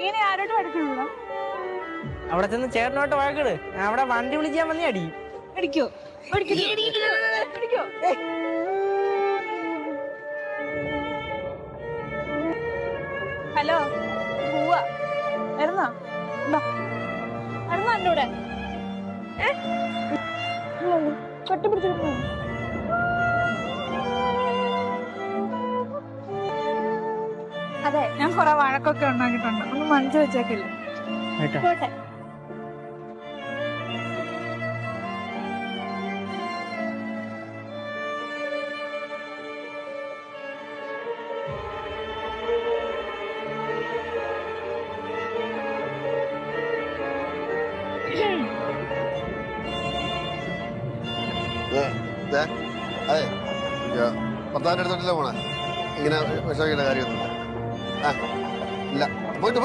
നീനെ ആരോട്ട് വഴക്കിടൂടാ? അവിടെ ചെന്ന് ചേട്ടനോട്ട് വഴക്കിട്. അവിടെ വണ്ടി വിളിക്കാൻ വന്നേ അടി. അടിക്കോ? ഹലോ, പോവാ. വരുന്നോ? വരുന്നോ എന്റെ കൂടെ? കട്ടിപ്പിടിച്ചിരുന്നു. അതെ, ഞാൻ കൊറേ വഴക്കൊക്കെ ഉണ്ടാക്കിയിട്ടുണ്ട്. ഒന്ന് മനസ്സിൽ വെച്ചേക്കില്ല. പോട്ടെ. അതെ, ഭർത്താവിന്റെ അടുത്തോട്ടല്ലേ പോണേ? ഇങ്ങനെ വിഷമിക്കേണ്ട കാര്യമൊന്നുമില്ല. ഇല്ല, പോയിട്ട്